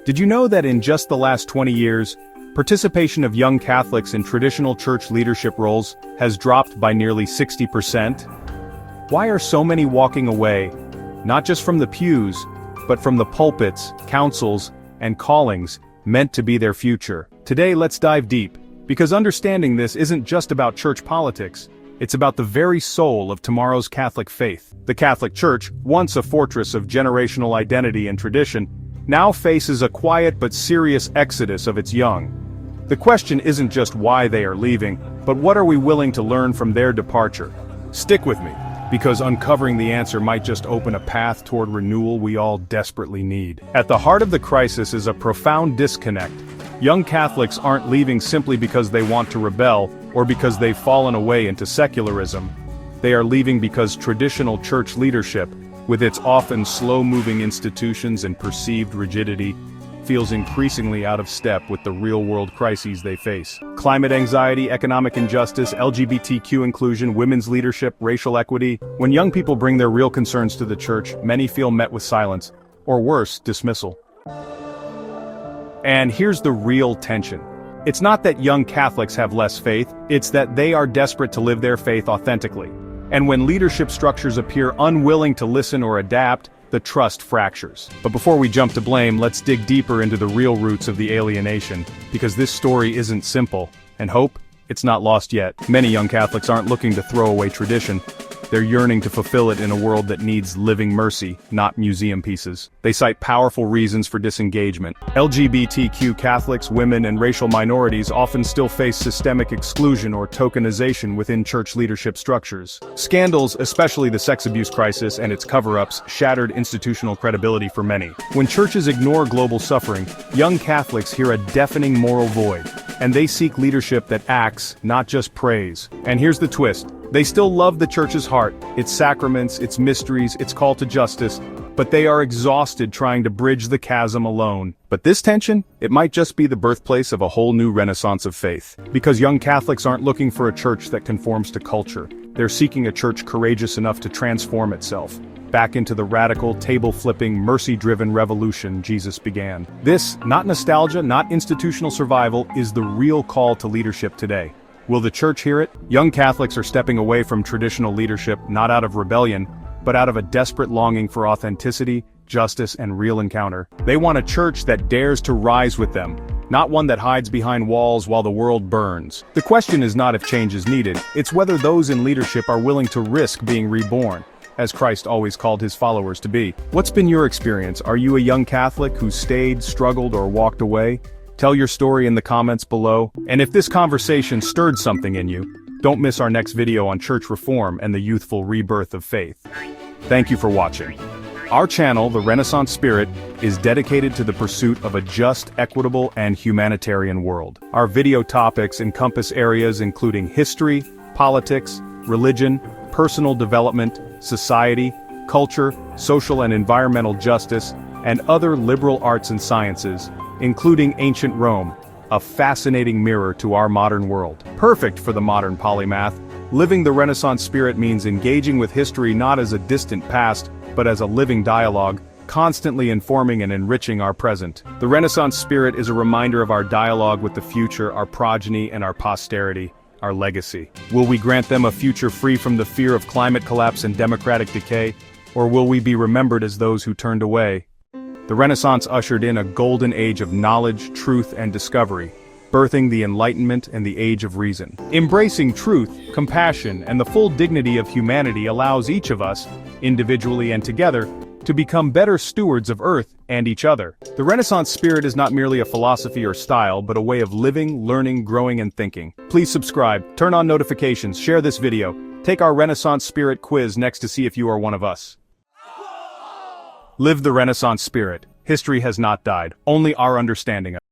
Did you know that in just the last 20 years, participation of young Catholics in traditional church leadership roles has dropped by nearly 60%? Why are so many walking away, not just from the pews, but from the pulpits, councils, and callings meant to be their future? Today let's dive deep, because understanding this isn't just about church politics, it's about the very soul of tomorrow's Catholic faith. The Catholic Church, once a fortress of generational identity and tradition, now faces a quiet but serious exodus of its young. The question isn't just why they are leaving, but what are we willing to learn from their departure? Stick with me, because uncovering the answer might just open a path toward renewal we all desperately need. At the heart of the crisis is a profound disconnect. Young Catholics aren't leaving simply because they want to rebel, or because they've fallen away into secularism. They are leaving because traditional church leadership, with its often slow-moving institutions and perceived rigidity, feels increasingly out of step with the real-world crises they face. Climate anxiety, economic injustice, LGBTQ inclusion, women's leadership, racial equity. When young people bring their real concerns to the church, many feel met with silence, or worse, dismissal. And here's the real tension. It's not that young Catholics have less faith, it's that they are desperate to live their faith authentically. And when leadership structures appear unwilling to listen or adapt, the trust fractures. But before we jump to blame, let's dig deeper into the real roots of the alienation, because this story isn't simple, and hope, it's not lost yet. Many young Catholics aren't looking to throw away tradition. They're yearning to fulfill it in a world that needs living mercy, not museum pieces. They cite powerful reasons for disengagement. LGBTQ Catholics, women, and racial minorities often still face systemic exclusion or tokenization within church leadership structures. Scandals, especially the sex abuse crisis and its cover-ups, shattered institutional credibility for many. When churches ignore global suffering, young Catholics hear a deafening moral void, and they seek leadership that acts, not just prays. And here's the twist. They still love the church's heart, its sacraments, its mysteries, its call to justice, but they are exhausted trying to bridge the chasm alone. But this tension, it might just be the birthplace of a whole new renaissance of faith. Because young Catholics aren't looking for a church that conforms to culture. They're seeking a church courageous enough to transform itself, back into the radical, table-flipping, mercy-driven revolution Jesus began. This, not nostalgia, not institutional survival, is the real call to leadership today. Will the church hear it? Young Catholics are stepping away from traditional leadership not out of rebellion, but out of a desperate longing for authenticity, justice, and real encounter. They want a church that dares to rise with them, not one that hides behind walls while the world burns. The question is not if change is needed, it's whether those in leadership are willing to risk being reborn, as Christ always called his followers to be. What's been your experience? Are you a young Catholic who stayed, struggled, or walked away? Tell your story in the comments below. And if this conversation stirred something in you, don't miss our next video on church reform and the youthful rebirth of faith. Thank you for watching. Our channel, The Renaissance Spirit, is dedicated to the pursuit of a just, equitable, and humanitarian world. Our video topics encompass areas including history, politics, religion, personal development, society, culture, social and environmental justice, and other liberal arts and sciences, including ancient Rome, a fascinating mirror to our modern world. Perfect for the modern polymath, living the Renaissance spirit means engaging with history not as a distant past, but as a living dialogue, constantly informing and enriching our present. The Renaissance spirit is a reminder of our dialogue with the future, our progeny, and our posterity, our legacy. Will we grant them a future free from the fear of climate collapse and democratic decay, or will we be remembered as those who turned away? The Renaissance ushered in a golden age of knowledge, truth, and discovery, birthing the Enlightenment and the Age of Reason. Embracing truth, compassion, and the full dignity of humanity allows each of us, individually and together, to become better stewards of Earth and each other. The Renaissance spirit is not merely a philosophy or style, but a way of living, learning, growing, and thinking. Please subscribe, turn on notifications, share this video, take our Renaissance spirit quiz next to see if you are one of us. Live the Renaissance spirit. History has not died, only our understanding of it.